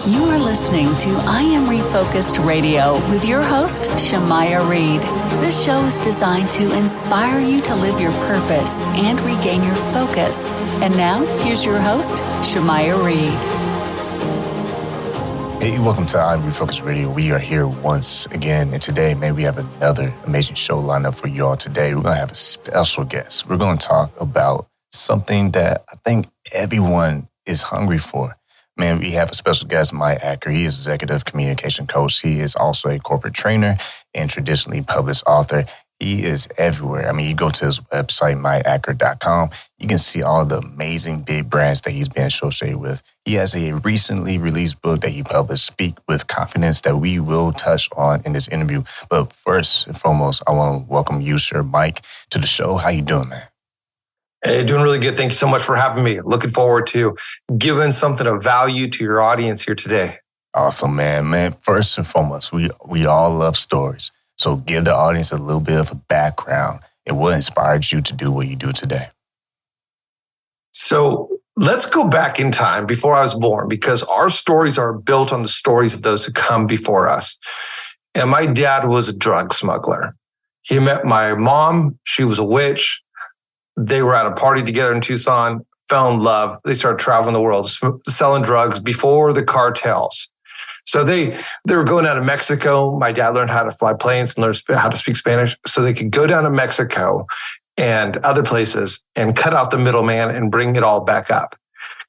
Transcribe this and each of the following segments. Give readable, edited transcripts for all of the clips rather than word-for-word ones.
You are listening to I Am Refocused Radio with your host, Shamaya Reed. This show is designed to inspire you to live your purpose and regain your focus. And now, here's your host, Shamaya Reed. Hey, welcome to I Am Refocused Radio. We are here once again, and today, man, we have another amazing show lined up for you all today. We're going to have a special guest. We're going to talk about something that I think everyone is hungry for. Man, we have a special guest, Mike Acker. He is executive communication coach. He is also a corporate trainer and traditionally published author. He is everywhere. I mean, you go to his website, myacker.com. You can see all the amazing big brands that he's been associated with. He has a recently released book that he published, Speak with Confidence, that we will touch on in this interview. But first and foremost, I want to welcome you, Sir Mike, to the show. How you doing, man? Hey, doing really good. Thank you so much for having me. Looking forward to giving something of value to your audience here today. Awesome, man. Man, first and foremost, we all love stories. So give the audience a little bit of a background and what inspired you to do what you do today. So let's go back in time before I was born, because our stories are built on the stories of those who come before us. And my dad was a drug smuggler. He met my mom. She was a witch. They were at a party together in Tucson, fell in love. They started traveling the world, selling drugs before the cartels. So they were going down to Mexico. My dad learned how to fly planes and learned how to speak Spanish so they could go down to Mexico and other places and cut out the middleman and bring it all back up.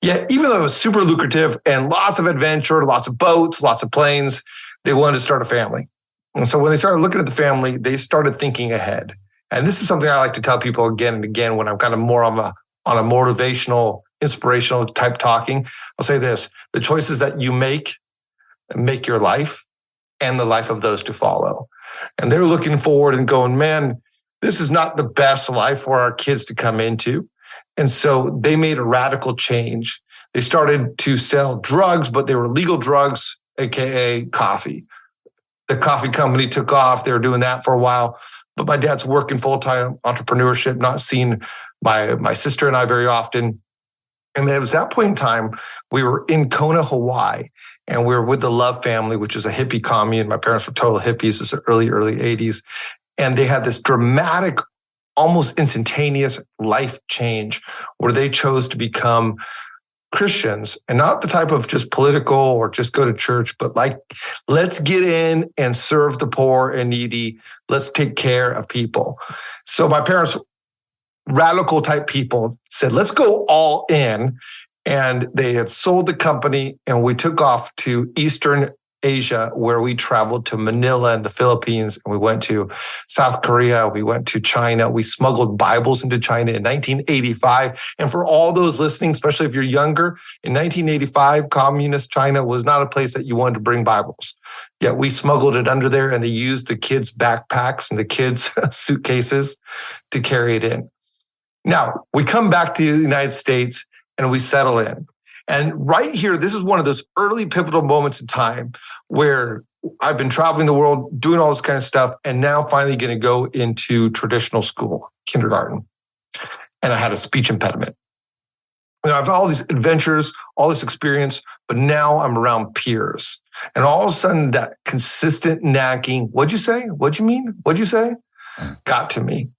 Yet, even though it was super lucrative and lots of adventure, lots of boats, lots of planes, they wanted to start a family. And so when they started looking at the family, they started thinking ahead. And this is something I like to tell people again and again when I'm kind of more on a motivational, inspirational type talking. I'll say this: the choices that you make your life and the life of those to follow. And they're looking forward and going, man, this is not the best life for our kids to come into. And so they made a radical change. They started to sell drugs, but they were legal drugs, AKA coffee. The coffee company took off. They were doing that for a while. But my dad's working full-time entrepreneurship, not seeing my sister and I very often. And it was that point in time, we were in Kona, Hawaii, and we were with the Love family, which is a hippie commune. My parents were total hippies. It's the early 80s. And they had this dramatic, almost instantaneous life change where they chose to become Christians, and not the type of just political or just go to church, but like, let's get in and serve the poor and needy. Let's take care of people. So my parents, radical type people, said, let's go all in. And they had sold the company, and we took off to Eastern Asia, where we traveled to Manila and the Philippines, and we went to South Korea, we went to China, we smuggled Bibles into China in 1985. And for all those listening, especially if you're younger, in 1985, communist China was not a place that you wanted to bring Bibles. Yet we smuggled it under there, and they used the kids' backpacks and the kids' suitcases to carry it in. Now, we come back to the United States and we settle in. And right here, this is one of those early pivotal moments in time where I've been traveling the world, doing all this kind of stuff, and now finally going to go into traditional school, kindergarten. And I had a speech impediment. You know, I've had all these adventures, all this experience, but now I'm around peers. And all of a sudden, that consistent nagging, what'd you say? What'd you mean? What'd you say? Got to me.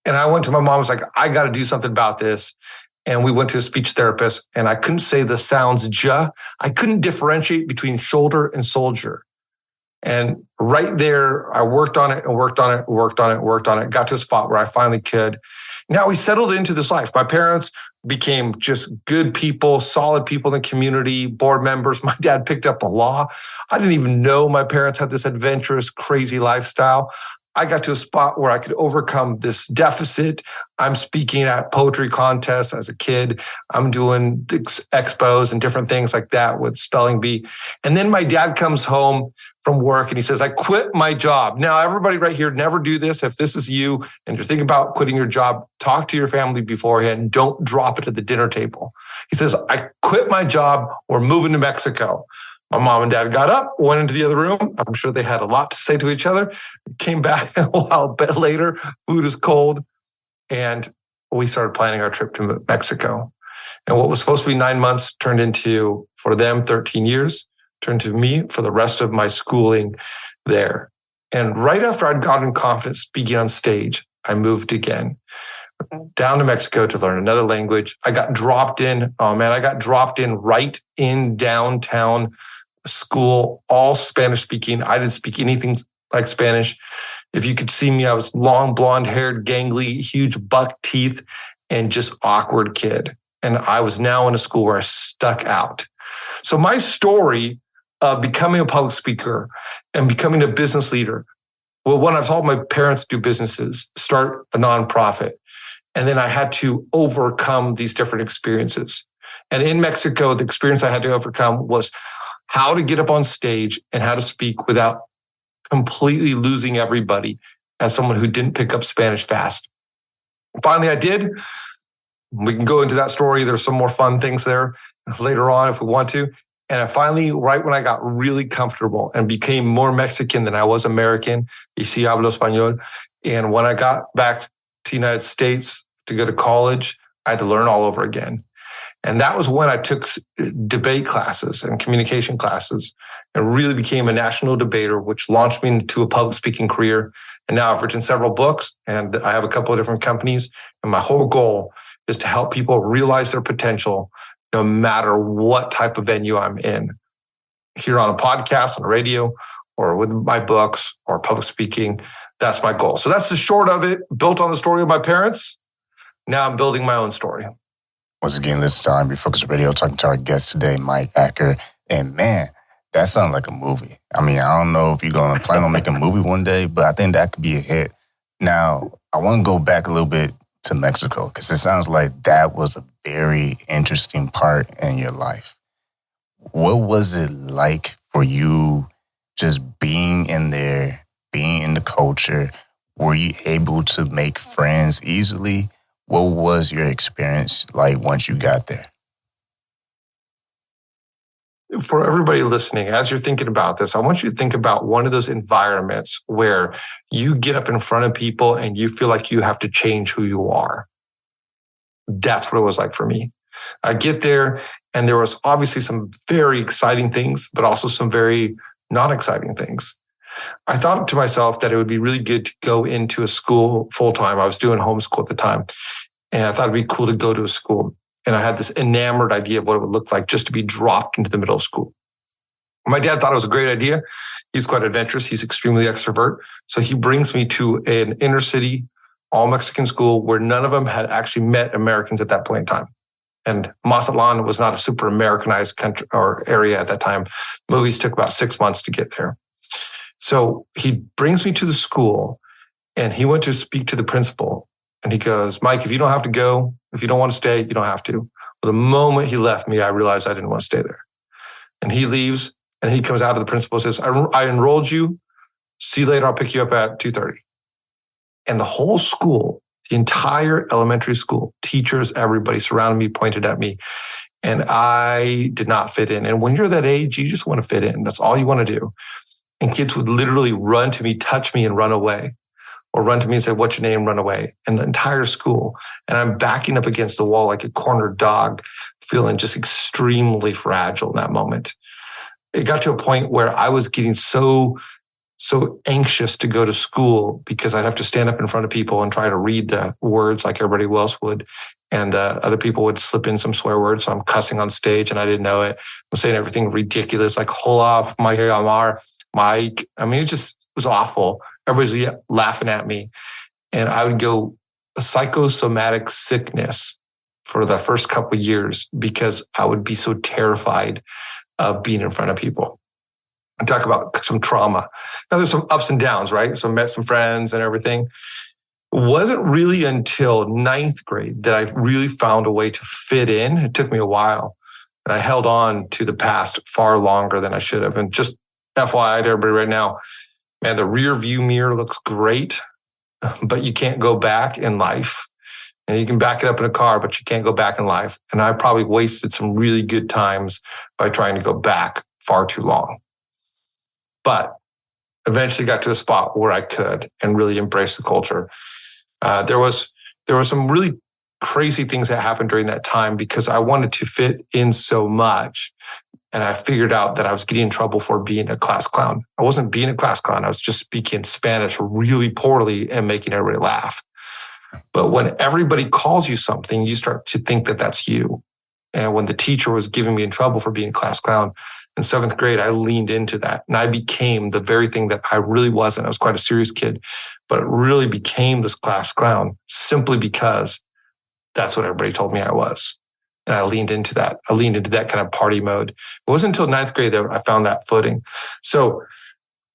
And I went to my mom, I was like, I got to do something about this. And we went to a speech therapist, and I couldn't say the sounds "ja." I couldn't differentiate between shoulder and soldier. And right there, I worked on it and worked on it, worked on it, worked on it, got to a spot where I finally could. Now we settled into this life. My parents became just good people, solid people in the community, board members. My dad picked up a law. I didn't even know my parents had this adventurous, crazy lifestyle. I got to a spot where I could overcome this deficit. I'm speaking at poetry contests as a kid. I'm doing expos and different things like that with spelling bee. And then my dad comes home from work and he says, I quit my job. Now, everybody right here, never do this. If this is you and you're thinking about quitting your job, talk to your family beforehand. Don't drop it at the dinner table. He says, I quit my job. We're moving to Mexico. My mom and dad got up, went into the other room. I'm sure they had a lot to say to each other. Came back a while later. Food is cold. And we started planning our trip to Mexico. And what was supposed to be 9 months turned into, for them, 13 years. turned to me for the rest of my schooling there. And right after I'd gotten confident speaking on stage, I moved again down to Mexico to learn another language. I got dropped in. Oh man, I got dropped in right in downtown school, all Spanish speaking. I didn't speak anything like Spanish. If you could see me, I was long, blonde haired, gangly, huge buck teeth, and just awkward kid. And I was now in a school where I stuck out. So my story of becoming a public speaker and becoming a business leader, well, one, I saw my parents do businesses, start a nonprofit. And then I had to overcome these different experiences. And in Mexico, the experience I had to overcome was how to get up on stage and how to speak without completely losing everybody as someone who didn't pick up Spanish fast. Finally, I did. We can go into that story. There's some more fun things there later on if we want to. And I finally, right when I got really comfortable and became more Mexican than I was American, y si hablo español. And when I got back to the United States to go to college, I had to learn all over again. And that was when I took debate classes and communication classes and really became a national debater, which launched me into a public speaking career. And now I've written several books and I have a couple of different companies. And my whole goal is to help people realize their potential no matter what type of venue I'm in, here on a podcast, on the radio, or with my books or public speaking. That's my goal. So that's the short of it, built on the story of my parents. Now I'm building my own story. Once again, this is Time Refocused Radio, talking to our guest today, Mike Acker. And man, that sounds like a movie. I mean, I don't know if you're going to plan on making a movie one day, but I think that could be a hit. Now, I want to go back a little bit to Mexico, because it sounds like that was a very interesting part in your life. What was it like for you just being in there, being in the culture? Were you able to make friends easily? What was your experience like once you got there? For everybody listening, as you're thinking about this, I want you to think about one of those environments where you get up in front of people and you feel like you have to change who you are. That's what it was like for me. I get there and there was obviously some very exciting things, but also some very not exciting things. I thought to myself that it would be really good to go into a school full time. I was doing homeschool at the time, and I thought it'd be cool to go to a school. And I had this enamored idea of what it would look like just to be dropped into the middle of school. My dad thought it was a great idea. He's quite adventurous. He's extremely extrovert. So he brings me to an inner city, all Mexican school where none of them had actually met Americans at that point in time. And Mazatlan was not a super Americanized country or area at that time. Movies took about 6 months to get there. So he brings me to the school and he went to speak to the principal. And he goes, Mike, if you don't have to go, if you don't want to stay, you don't have to. Well, the moment he left me, I realized I didn't want to stay there. And he leaves and he comes out to the principal and says, I enrolled you. See you later. I'll pick you up at 2:30. And the whole school, the entire elementary school, teachers, everybody surrounded me, pointed at me. And I did not fit in. And when you're that age, you just want to fit in. That's all you want to do. And kids would literally run to me, touch me, and run away. Or run to me and say, what's your name? Run away. And the entire school. And I'm backing up against the wall like a cornered dog, feeling just extremely fragile in that moment. It got to a point where I was getting so anxious to go to school because I'd have to stand up in front of people and try to read the words like everybody else would. And other people would slip in some swear words. So I'm cussing on stage and I didn't know it. I'm saying everything ridiculous, like, hola, Mike. I mean, it was awful. Everybody's laughing at me. And I would go a psychosomatic sickness for the first couple of years because I would be so terrified of being in front of people. And talk about some trauma. Now there's some ups and downs, right? So I met some friends and everything. It wasn't really until 9th grade that I really found a way to fit in. It took me a while. And I held on to the past far longer than I should have. And just FYI to everybody right now, man, the rear view mirror looks great, but you can't go back in life. And you can back it up in a car, but you can't go back in life. And I probably wasted some really good times by trying to go back far too long. But eventually got to a spot where I could and really embrace the culture. There was some really crazy things that happened during that time because I wanted to fit in so much. And I figured out that I was getting in trouble for being a class clown. I wasn't being a class clown. I was just speaking Spanish really poorly and making everybody laugh. But when everybody calls you something, you start to think that that's you. And when the teacher was giving me in trouble for being a class clown in 7th grade, I leaned into that and I became the very thing that I really wasn't. I was quite a serious kid, but it really became this class clown simply because that's what everybody told me I was. And I leaned into that. I leaned into that kind of party mode. It wasn't until 9th grade that I found that footing. So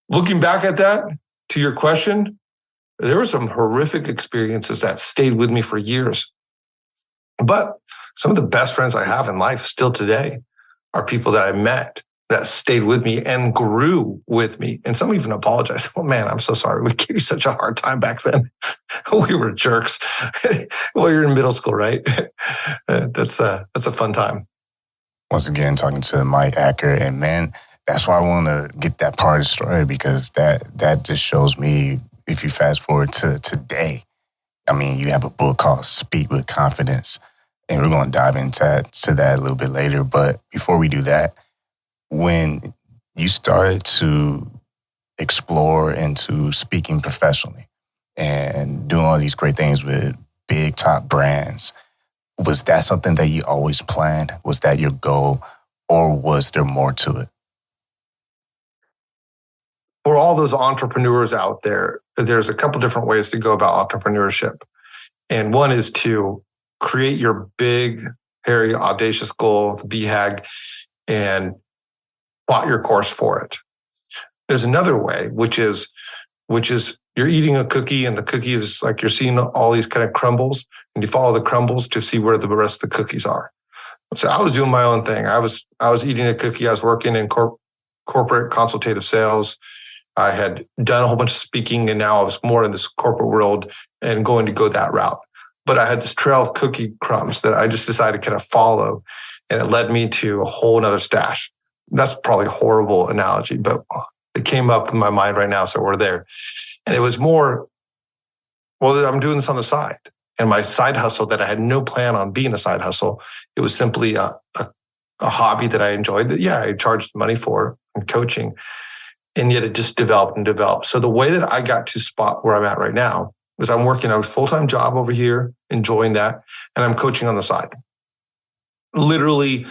looking back at that, to your question, there were some horrific experiences that stayed with me for years. But some of the best friends I have in life still today are people that I met that stayed with me and grew with me. And some even apologized. Oh man, I'm so sorry. We gave you such a hard time back then. We were jerks. Well, you're in middle school, right? That's a fun time. Once again, talking to Mike Acker, and man, that's why I want to get that part of the story, because that just shows me, if you fast forward to today, I mean, you have a book called Speak with Confidence, and we're going to dive into that a little bit later. But before we do that, when you started to explore into speaking professionally and doing all these great things with big top brands, was that something that you always planned? Was that your goal, or was there more to it? For all those entrepreneurs out there, there's a couple different ways to go about entrepreneurship. And one is to create your big, hairy, audacious goal, the BHAG, and plot your course for it. There's another way, which is you're eating a cookie, and the cookie is like you're seeing all these kind of crumbles, and you follow the crumbles to see where the rest of the cookies are. So I was doing my own thing. I was eating a cookie. I was working in corporate consultative sales. I had done a whole bunch of speaking, and now I was more in this corporate world and going to go that route. But I had this trail of cookie crumbs that I just decided to kind of follow, and it led me to a whole nother stash. That's probably a horrible analogy, but it came up in my mind right now, so we're there. And it was more, well, I'm doing this on the side. And my side hustle that I had no plan on being a side hustle, it was simply a hobby that I enjoyed, that, I charged money for and coaching. And yet it just developed and developed. So the way that I got to spot where I'm at right now is I'm working a full-time job over here, enjoying that, and I'm coaching on the side. Literally,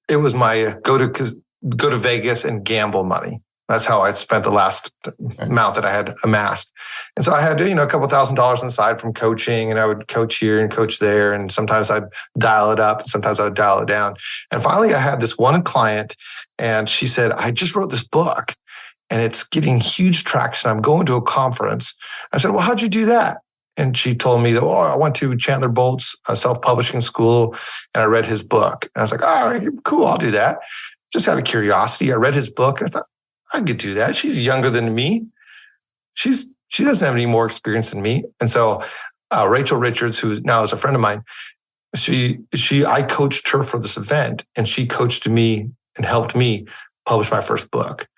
it was my go to Vegas and gamble money. That's how I'd spent the last amount that I had amassed. And so I had, a couple $1,000s on the side from coaching, and I would coach here and coach there. And sometimes I'd dial it up and sometimes I'd dial it down. And finally I had this one client, and she said, I just wrote this book and it's getting huge traction. I'm going to a conference. I said, well, how'd you do that? And she told me that, I went to Chandler Bolt's self-publishing school and I read his book. And I was like, all right, cool, I'll do that. Just out of curiosity, I read his book. And I thought, I could do that. She's younger than me. She doesn't have any more experience than me. And so Rachel Richards, who now is a friend of mine, I coached her for this event, and she coached me and helped me publish my first book.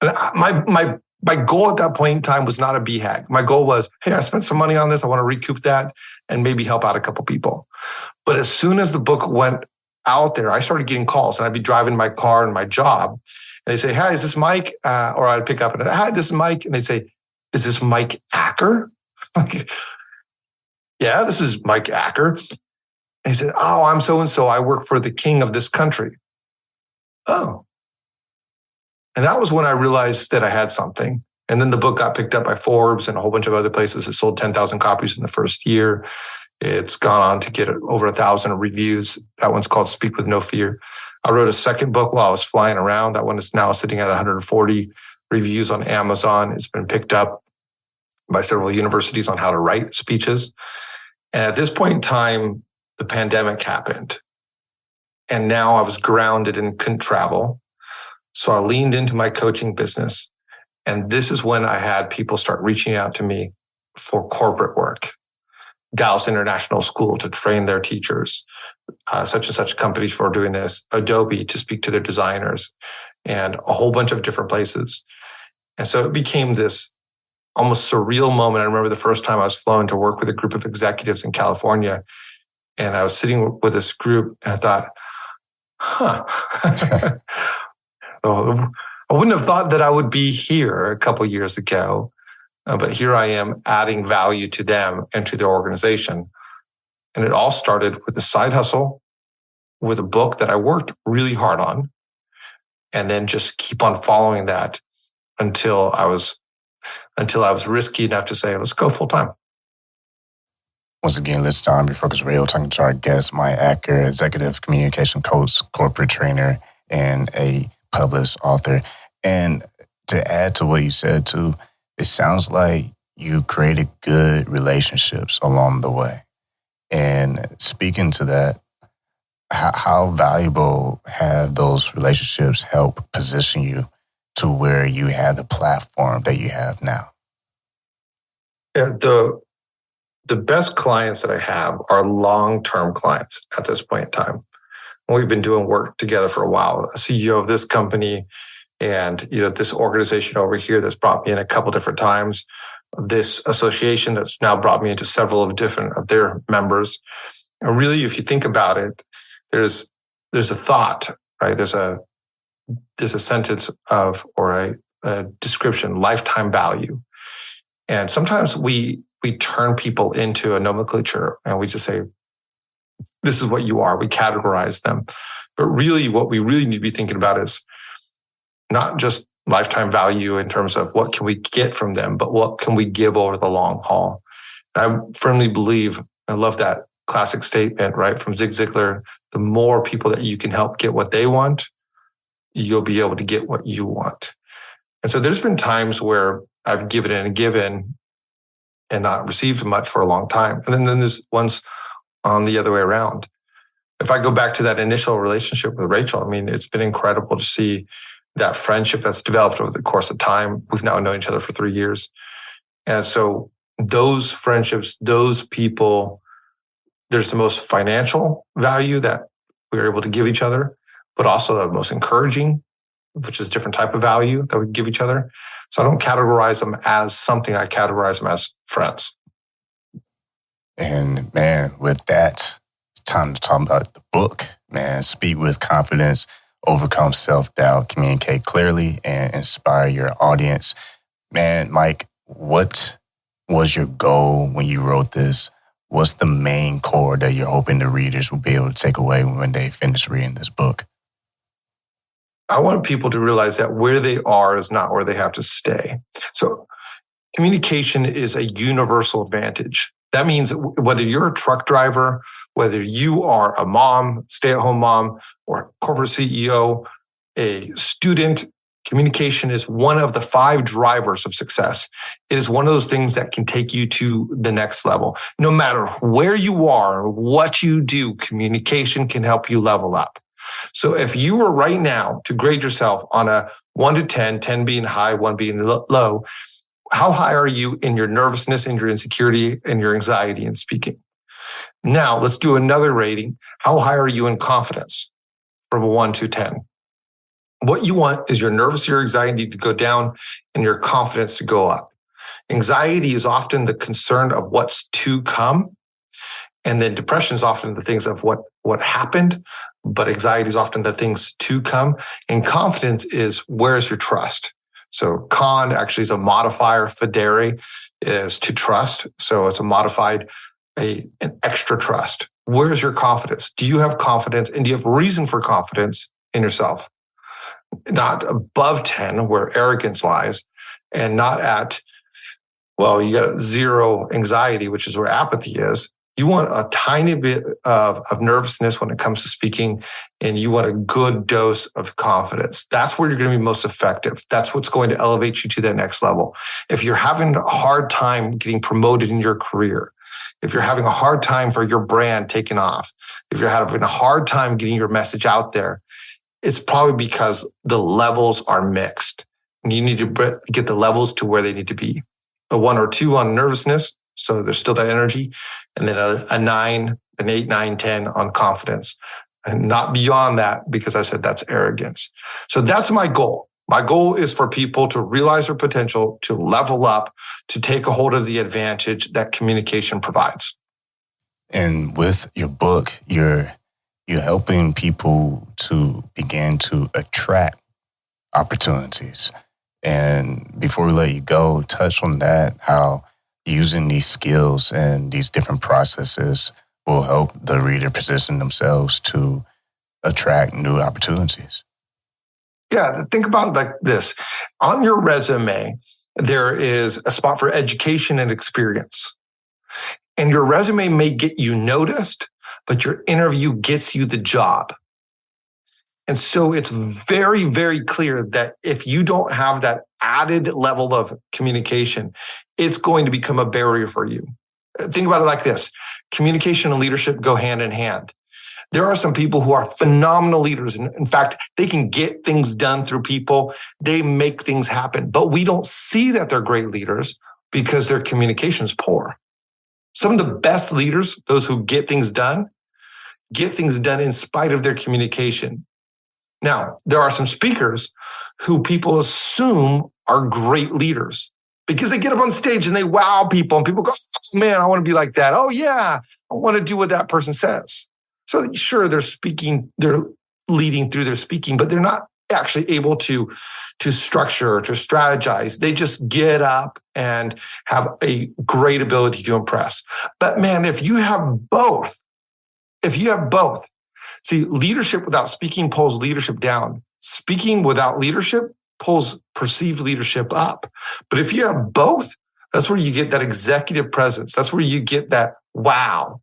And my goal at that point in time was not a BHAG. My goal was, hey, I spent some money on this. I want to recoup that and maybe help out a couple people. But as soon as the book went out there, I started getting calls, and I'd be driving my car and my job. And they say, hi, is this Mike? Or I'd pick up and, hi, this is Mike. And they'd say, is this Mike Acker? Yeah, this is Mike Acker. And he said, oh, I'm so-and-so. I work for the king of this country. Oh. And that was when I realized that I had something. And then the book got picked up by Forbes and a whole bunch of other places. It sold 10,000 copies in the first year. It's gone on to get over 1,000 reviews. That one's called Speak with No Fear. I wrote a second book while I was flying around. That one is now sitting at 140 reviews on Amazon. It's been picked up by several universities on how to write speeches. And at this point in time, the pandemic happened. And now I was grounded and couldn't travel. So I leaned into my coaching business. And this is when I had people start reaching out to me for corporate work. Dallas International School to train their teachers, such and such companies for doing this, Adobe to speak to their designers, and a whole bunch of different places. And so it became this almost surreal moment. I remember the first time I was flown to work with a group of executives in California, and I was sitting with this group, and I thought, Oh, I wouldn't have thought that I would be here a couple years ago, but here I am adding value to them and to their organization. And it all started with a side hustle, with a book that I worked really hard on, and then just keep on following that until I was risky enough to say, let's go full time. Once again, let's John Refocus Radio, talking to our guest, Mike Acker, executive communication coach, corporate trainer, and a published author. And to add to what you said too, it sounds like you created good relationships along the way. And speaking to that, how valuable have those relationships helped position you to where you have the platform that you have now? Yeah, the best clients that I have are long-term clients at this point in time. We've been doing work together for a while. A CEO of this company and this organization over here that's brought me in a couple different times. This association that's now brought me into several of different of their members. And really, if you think about it, there's a thought, right? There's a sentence of or a description, lifetime value. And sometimes we turn people into a nomenclature and we just say, this is what you are. We categorize them. But really, what we really need to be thinking about is not just lifetime value in terms of what can we get from them, but what can we give over the long haul. And I firmly believe, I love that classic statement, right, from Zig Ziglar, the more people that you can help get what they want, you'll be able to get what you want. And so there's been times where I've given and not received much for a long time. And then there's ones on the other way around. If I go back to that initial relationship with Rachel, I mean, it's been incredible to see that friendship that's developed over the course of time. We've now known each other for 3 years. And so those friendships, those people, there's the most financial value that we're able to give each other, but also the most encouraging, which is a different type of value that we give each other. So I don't categorize them as something, I categorize them as friends. And man, with that, it's time to talk about the book, man. Speak with confidence, overcome self-doubt, communicate clearly, and inspire your audience. Man, Mike, what was your goal when you wrote this? What's the main core that you're hoping the readers will be able to take away when they finish reading this book? I want people to realize that where they are is not where they have to stay. So communication is a universal advantage. That means whether you're a truck driver, whether you are a mom, stay-at-home mom, or corporate CEO, a student, communication is one of the 5 drivers of success. It is one of those things that can take you to the next level. No matter where you are, what you do, communication can help you level up. So if you were right now to grade yourself on a 1 to 10, 10 being high, 1 being low, how high are you in your nervousness and your insecurity and your anxiety in speaking? Now let's do another rating. How high are you in confidence from a 1 to 10? What you want is your nervous, your anxiety to go down and your confidence to go up. Anxiety is often the concern of what's to come. And then depression is often the things of what happened, but anxiety is often the things to come. And confidence is, where's your trust? So con actually is a modifier. Fidere is to trust. So it's a modified, an extra trust. Where's your confidence? Do you have confidence? And do you have reason for confidence in yourself? Not above 10 where arrogance lies, and not at, well, you got 0 anxiety, which is where apathy is. You want a tiny bit of nervousness when it comes to speaking, and you want a good dose of confidence. That's where you're going to be most effective. That's what's going to elevate you to that next level. If you're having a hard time getting promoted in your career, if you're having a hard time for your brand taking off, if you're having a hard time getting your message out there, it's probably because the levels are mixed. And you need to get the levels to where they need to be. A 1 or 2 on nervousness, so there's still that energy, and then a 9, an 8, 9, 10 on confidence. And not beyond that, because I said that's arrogance. So that's my goal. My goal is for people to realize their potential, to level up, to take a hold of the advantage that communication provides. And with your book, you're helping people to begin to attract opportunities. And before we let you go, touch on that, how using these skills and these different processes will help the reader position themselves to attract new opportunities. Yeah, think about it like this. On your resume, there is a spot for education and experience. And your resume may get you noticed, but your interview gets you the job. And so it's very, very clear that if you don't have that added level of communication, it's going to become a barrier for you. Think about it like this. Communication and leadership go hand in hand. There are some people who are phenomenal leaders. And in fact, they can get things done through people. They make things happen. But we don't see that they're great leaders because their communication is poor. Some of the best leaders, those who get things done in spite of their communication. Now, there are some speakers who people assume are great leaders because they get up on stage and they wow people and people go, oh man, I want to be like that. Oh yeah, I want to do what that person says. So sure, they're leading through their speaking, but they're not actually able to structure, to strategize. They just get up and have a great ability to impress. But man, if you have both, see, leadership without speaking pulls leadership down. Speaking without leadership pulls perceived leadership up. But if you have both, that's where you get that executive presence. That's where you get that wow.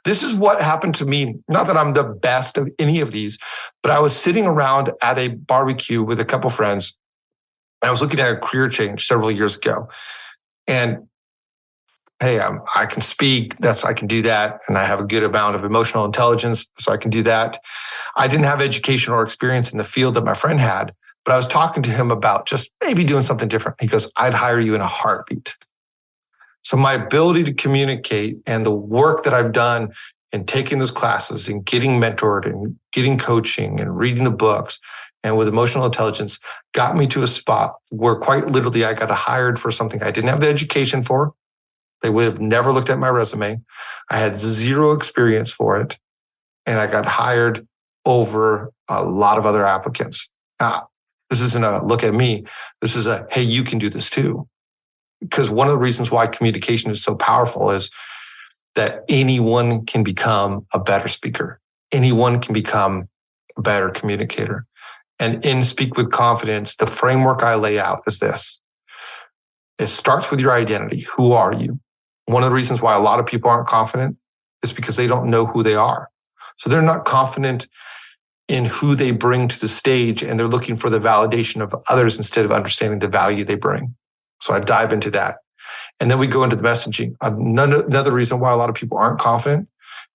This is what happened to me. Not that I'm the best of any of these, but I was sitting around at a barbecue with a couple friends, and I was looking at a career change several years ago. And hey, I can speak. I can do that. And I have a good amount of emotional intelligence, so I can do that. I didn't have education or experience in the field that my friend had, but I was talking to him about just maybe doing something different. He goes, I'd hire you in a heartbeat. So my ability to communicate and the work that I've done in taking those classes and getting mentored and getting coaching and reading the books and with emotional intelligence got me to a spot where quite literally I got hired for something I didn't have the education for. They would have never looked at my resume. I had zero experience for it. And I got hired over a lot of other applicants. This isn't a look at me. This is a, hey, you can do this too. Because one of the reasons why communication is so powerful is that anyone can become a better speaker. Anyone can become a better communicator. And in Speak with Confidence, the framework I lay out is this. It starts with your identity. Who are you? One of the reasons why a lot of people aren't confident is because they don't know who they are. So they're not confident in who they bring to the stage, and they're looking for the validation of others instead of understanding the value they bring. So I dive into that. And then we go into the messaging. Another reason why a lot of people aren't confident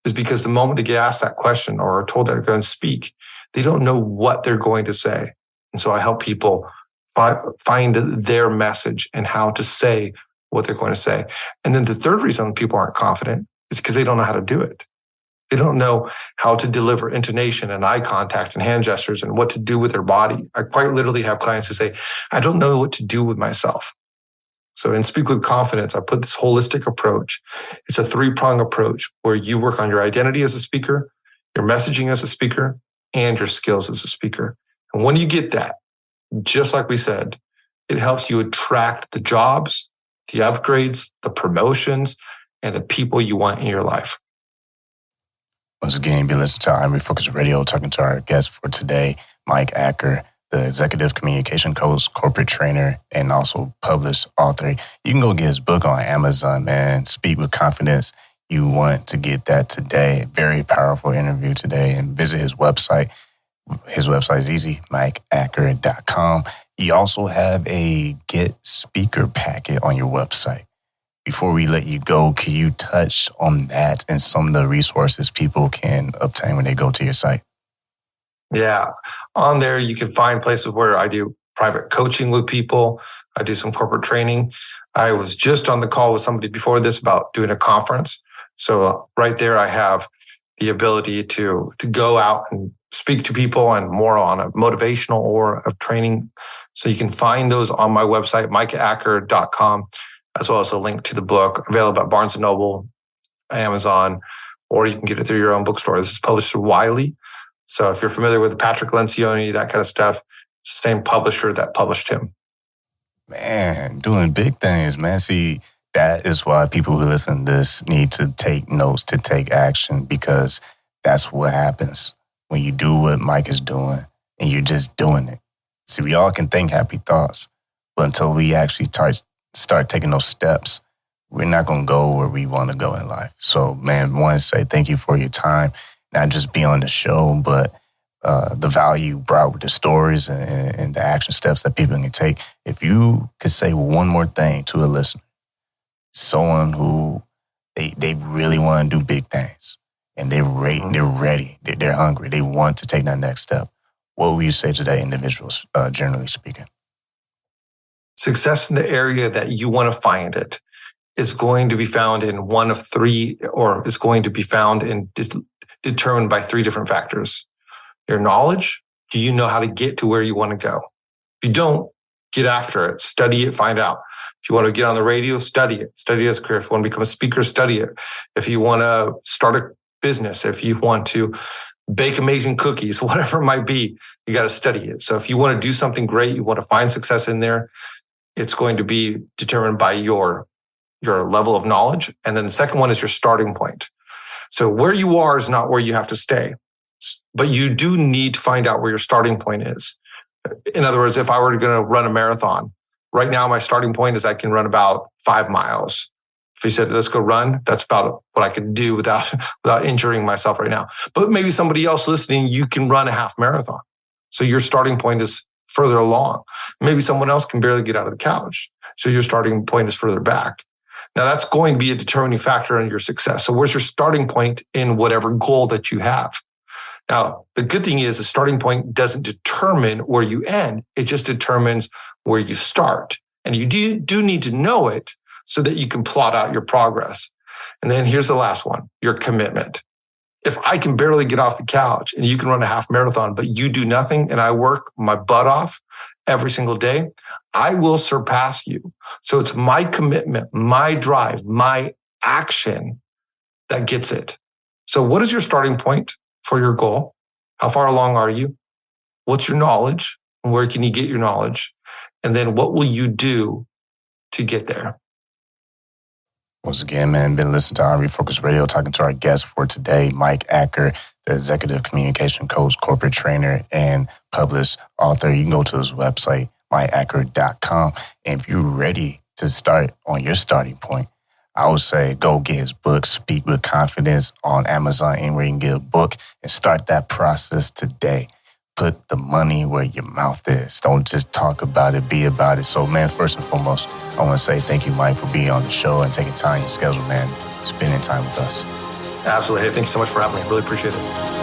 is because the moment they get asked that question or are told that they're going to speak, they don't know what they're going to say. And so I help people find their message and how to say what they're going to say. And then the third reason people aren't confident is because they don't know how to do it. They don't know how to deliver intonation and eye contact and hand gestures and what to do with their body. I quite literally have clients who say, I don't know what to do with myself. So in Speak with Confidence, I put this holistic approach. It's a 3-prong approach where you work on your identity as a speaker, your messaging as a speaker, and your skills as a speaker. And when you get that, just like we said, it helps you attract the jobs, the upgrades, the promotions, and the people you want in your life. Once again, you've been listening to I'm Refocused Radio, talking to our guest for today, Mike Acker, the executive communication coach, corporate trainer, and also published author. You can go get his book on Amazon, man. Speak with Confidence. You want to get that today. Very powerful interview today. And visit his website. His website is easy, mikeacker.com. You also have a Get Speaker packet on your website. Before we let you go, can you touch on that and some of the resources people can obtain when they go to your site? Yeah. On there, you can find places where I do private coaching with people. I do some corporate training. I was just on the call with somebody before this about doing a conference. So right there, I have the ability to go out and speak to people and more on a motivational or of training. So you can find those on my website, mikeacker.com, as well as a link to the book available at Barnes & Noble, Amazon, or you can get it through your own bookstore. This is published through Wiley. So if you're familiar with Patrick Lencioni, that kind of stuff, it's the same publisher that published him. Man, doing big things, man. See, that is why people who listen to this need to take notes, to take action, because that's what happens when you do what Mike is doing and you're just doing it. See, we all can think happy thoughts, but until we actually start taking those steps, we're not going to go where we want to go in life. So, man, I want to say thank you for your time, not just being on the show, but the value brought with the stories and the action steps that people can take. If you could say one more thing to a listener, someone who they really want to do big things and they're ready, they're hungry, they want to take that next step, what would you say to that individual, generally speaking? Success in the area that you want to find it is going to be found in one of three, or is going to be found and determined by three different factors. Your knowledge. Do you know how to get to where you want to go? If you don't, get after it, study it, find out. If you want to get on the radio, study it. Study it as a career. If you want to become a speaker, study it. If you want to start a business, if you want to bake amazing cookies, whatever it might be, you got to study it. So if you want to do something great, you want to find success in there, it's going to be determined by your level of knowledge. And then the second one is your starting point. So where you are is not where you have to stay. But you do need to find out where your starting point is. In other words, if I were going to run a marathon, right now my starting point is I can run about 5 miles. If you said, let's go run, that's about what I could do without injuring myself right now. But maybe somebody else listening, you can run a half marathon. So your starting point is further along. Maybe someone else can barely get out of the couch. So your starting point is further back. Now that's going to be a determining factor in your success. So where's your starting point in whatever goal that you have? Now, the good thing is the starting point doesn't determine where you end. It just determines where you start. And you do need to know it so that you can plot out your progress. And then here's the last one, your commitment. If I can barely get off the couch and you can run a half marathon, but you do nothing and I work my butt off every single day, I will surpass you. So it's my commitment, my drive, my action that gets it. So what is your starting point for your goal? How far along are you? What's your knowledge? And where can you get your knowledge? And then what will you do to get there? Once again, man, been listening to Refocus Radio, talking to our guest for today, Mike Acker, the executive communication coach, corporate trainer, and published author. You can go to his website, mikeacker.com. And if you're ready to start on your starting point, I would say go get his book, Speak with Confidence, on Amazon, anywhere you can get a book, and start that process today. Put the money where your mouth is. Don't just talk about it, be about it. So, man, first and foremost, I want to say thank you, Mike, for being on the show and taking time in your schedule, man, spending time with us. Absolutely. Hey, thank you so much for having me. Really appreciate it.